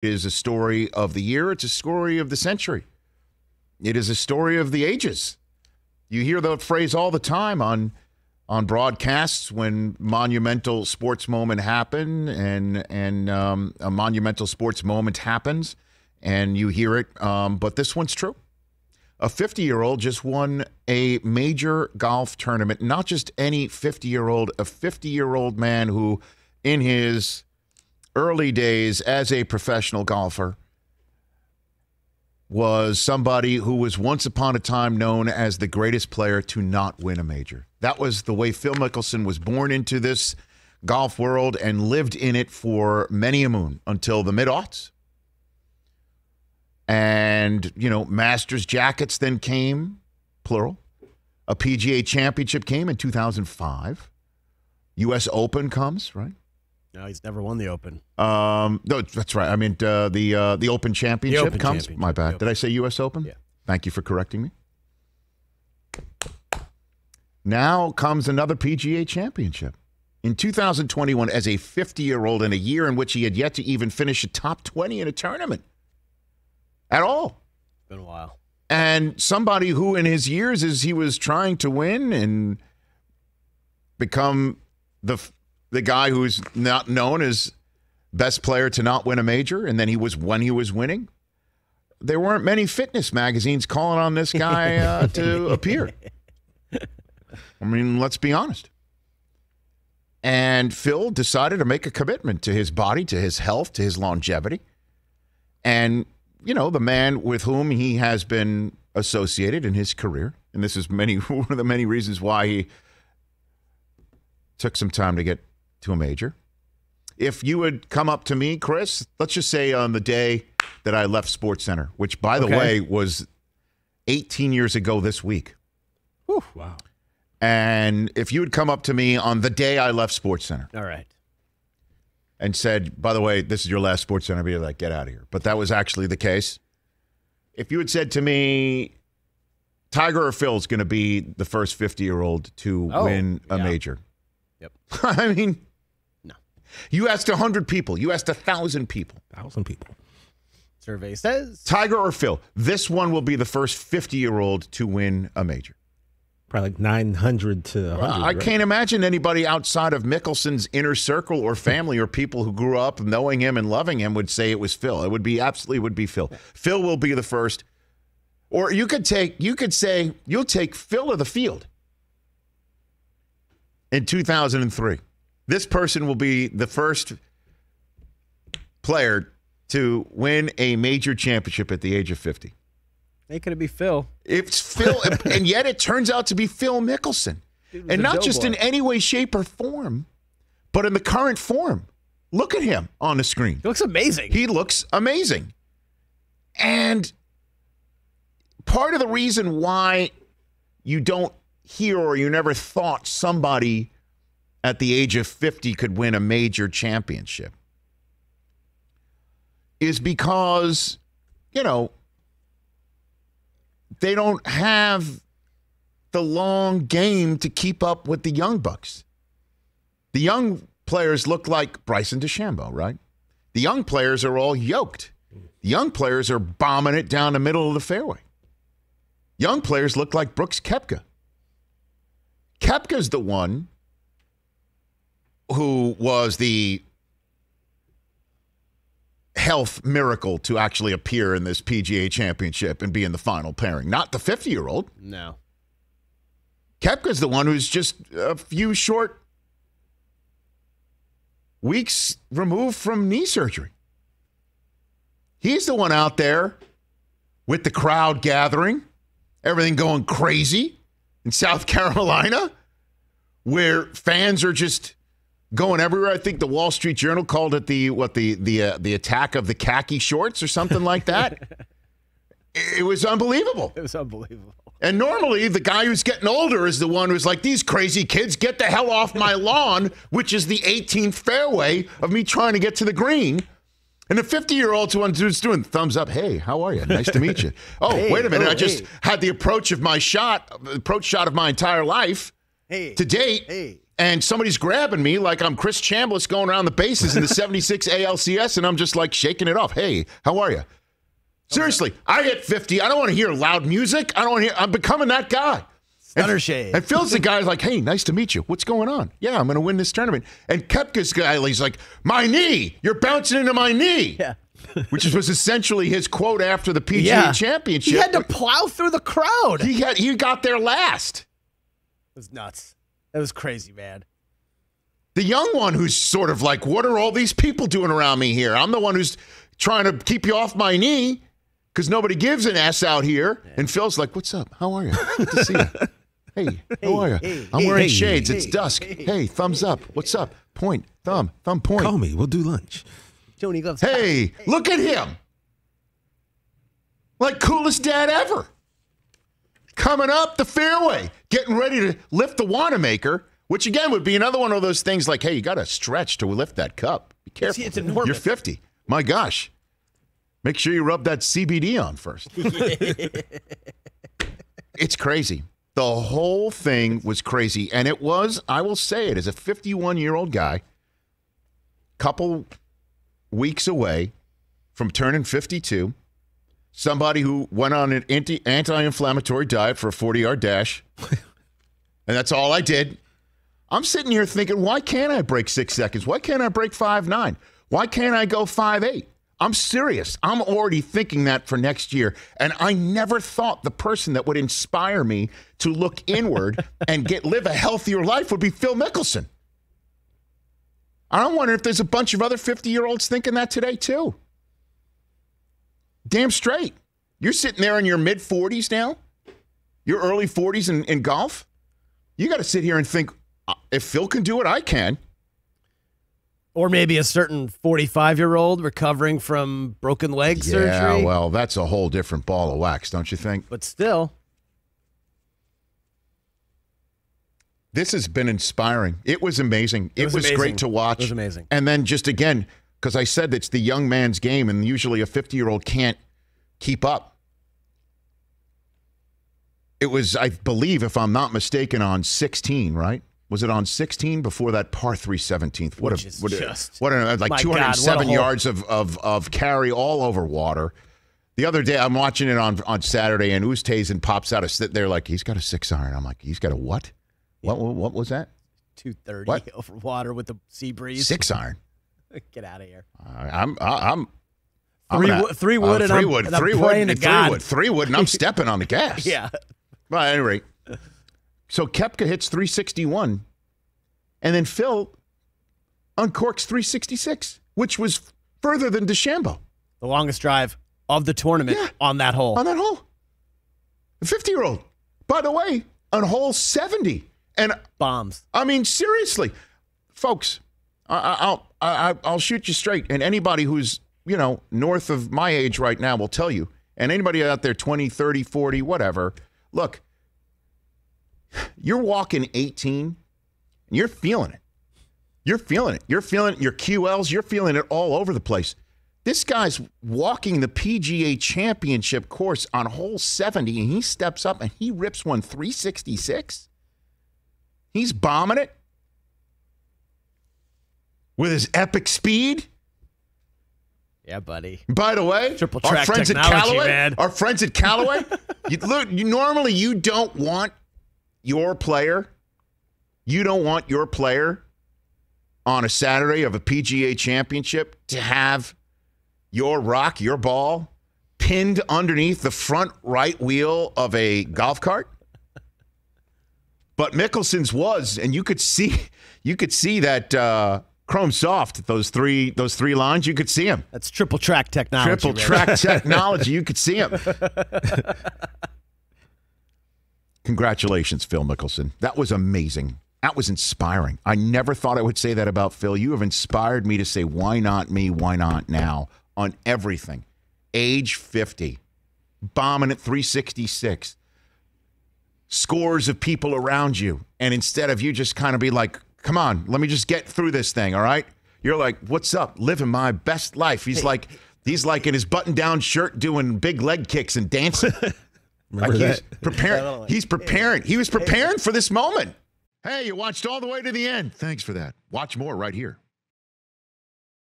is a story of the year. It's a story of the century. It is a story of the ages. You hear that phrase all the time on broadcasts when monumental sports moment happen and a monumental sports moment happens, and you hear it. But this one's true. A 50-year-old just won a major golf tournament. Not just any 50-year-old, a 50-year-old man who, in his early days as a professional golfer, was somebody who was once upon a time known as the greatest player to not win a major. That was the way Phil Mickelson was born into this golf world and lived in it for many a moon until the mid-aughts. And, Masters jackets then came, plural. A PGA Championship came in 2005. U.S. Open comes, right? No, he's never won the Open. No, that's right. I mean, the Open Championship comes. My bad. Did I say U.S. Open? Yeah. Thank you for correcting me. Now comes another PGA Championship. In 2021, as a 50-year-old, in a year in which he had yet to even finish a top 20 in a tournament at all. It's been a while. And somebody who in his years, as he was trying to win and become the guy who's not known as best player to not win a major, and then when he was winning, there weren't many fitness magazines calling on this guy to appear. I mean, let's be honest. And Phil decided to make a commitment to his body, to his health, to his longevity. And, the man with whom he has been associated in his career, and this is one of the many reasons why he took some time to get to a major. If you would come up to me, Chris, let's just say on the day that I left SportsCenter, which, by the way, was 18 years ago this week. Whew, wow. And if you would come up to me on the day I left SportsCenter. All right. And said, by the way, this is your last SportsCenter, I'd be like, get out of here. But that was actually the case. If you had said to me, Tiger or Phil's going to be the first 50-year-old to win a major. Yep. I mean, no. You asked 100 people. You asked 1,000 people. 1,000 people. Survey says. Tiger or Phil, this one will be the first 50-year-old to win a major. Probably like 900 to 100. I can't imagine anybody outside of Mickelson's inner circle or family or people who grew up knowing him and loving him would say it was Phil. It would be Phil. Phil will be the first. Or you could say you'll take Phil of the field in 2003. This person will be the first player to win a major championship at the age of 50. It could be Phil. It's Phil, and yet it turns out to be Phil Mickelson. And not just in any way, shape, or form, but in the current form. Look at him on the screen. He looks amazing. He looks amazing. And part of the reason why you don't hear or you never thought somebody at the age of 50 could win a major championship is because, they don't have the long game to keep up with the young bucks. The young players look like Bryson DeChambeau, right? The young players are all yoked. The young players are bombing it down the middle of the fairway. Young players look like Brooks Koepka. Koepka's the one who was the health miracle to actually appear in this PGA Championship and be in the final pairing. Not the 50-year-old. No. Koepka's the one who's just a few short weeks removed from knee surgery. He's the one out there with the crowd gathering, everything going crazy in South Carolina, where fans are just going everywhere. I think the Wall Street Journal called it the attack of the khaki shorts or something like that. It was unbelievable. It was unbelievable. And normally the guy who's getting older is the one who's like, these crazy kids, get the hell off my lawn, which is the 18th fairway of me trying to get to the green. And the 50-year-old's the one who's doing thumbs up. Hey, how are you? Nice to meet you. Oh, hey, wait a minute. I just had the approach shot of my entire life to date. and somebody's grabbing me like I'm Chris Chambliss going around the bases in the 76 ALCS, and I'm just like shaking it off. Hey, how are you? Seriously, I hit 50. I don't want to hear loud music. I don't want to hear. I'm becoming that guy. Stunner shade. And Phil's the guy like, hey, nice to meet you. What's going on? Yeah, I'm going to win this tournament. And Koepka's guy, he's like, my knee. You're bouncing into my knee. Yeah. Which was essentially his quote after the PGA Championship. He had to plow through the crowd. He got there last. It was nuts. That was crazy, man. The young one who's sort of like, what are all these people doing around me here? I'm the one who's trying to keep you off my knee because nobody gives an S out here. Yeah. And Phil's like, what's up? How are you? Good to see you. Hey, how are you? I'm wearing shades. It's dusk. Hey, thumbs up. What's up? Point. Thumb point. Call me. We'll do lunch. Tony Gloves. Hey, look at him. Like coolest dad ever. Coming up the fairway, getting ready to lift the Wanamaker, which again would be another one of those things like, hey, you got to stretch to lift that cup. Be careful. See, it's enormous. You're 50. My gosh. Make sure you rub that CBD on first. It's crazy. The whole thing was crazy. And it was, I will say it, as a 51-year-old guy, couple weeks away from turning 52, somebody who went on an anti-inflammatory diet for a 40-yard dash, and that's all I did. I'm sitting here thinking, why can't I break 6 seconds? Why can't I break 5.9? Why can't I go 5.8? I'm serious. I'm already thinking that for next year, and I never thought the person that would inspire me to look inward and live a healthier life would be Phil Mickelson. I'm wondering if there's a bunch of other 50-year-olds thinking that today, too. Damn straight. You're sitting there in your mid-40s now, your early 40s in golf. You got to sit here and think, if Phil can do it, I can. Or maybe a certain 45-year-old recovering from broken leg surgery. Yeah, well, that's a whole different ball of wax, don't you think? But still. This has been inspiring. It was amazing. It was amazing. Great to watch. It was amazing. And then just again, because I said it's the young man's game, and usually a 50-year-old can't keep up. It was, I believe, if I'm not mistaken, on 16, right? Was it on 16 before that par 3 17th? What like 207 yards of carry all over water. The other day, I'm watching it on Saturday, and Oosthuizen pops out a sit there like, he's got a 6-iron. I'm like, he's got a what? Yeah. What was that? 230 over water with the sea breeze. 6-iron. Get out of here. I'm three wood, and I'm stepping on the gas. Yeah. Well, at any rate, so Koepka hits 361, and then Phil uncorks 366, which was further than DeChambeau. The longest drive of the tournament on that hole. On that hole. A 50-year-old. By the way, on hole 70. And bombs. I mean, seriously, folks, I'll shoot you straight. And anybody who's, north of my age right now will tell you. And anybody out there 20, 30, 40, whatever, look, you're walking 18, and you're feeling it. You're feeling it. You're feeling your QLs. You're feeling it all over the place. This guy's walking the PGA Championship course on hole 70, and he steps up and he rips one 366. He's bombing it with his epic speed. Yeah, buddy. By the way, triple track technology, man. Our friends at Callaway, normally you don't want your player on a Saturday of a PGA Championship to have your ball pinned underneath the front right wheel of a golf cart. But Mickelson's was, and you could see that Chrome Soft, those three lines, you could see him. That's triple track technology. Technology, you could see him. Congratulations, Phil Mickelson. That was amazing. That was inspiring. I never thought I would say that about Phil. You have inspired me to say, why not me? Why not now? On everything. Age 50. Bombing at 366. Scores of people around you. And instead of you just kind of be like, come on, let me just get through this thing, all right? You're like, what's up? Living my best life. He's like in his button-down shirt doing big leg kicks and dancing. Remember that? He's preparing. He was preparing for this moment. Hey, you watched all the way to the end. Thanks for that. Watch more right here.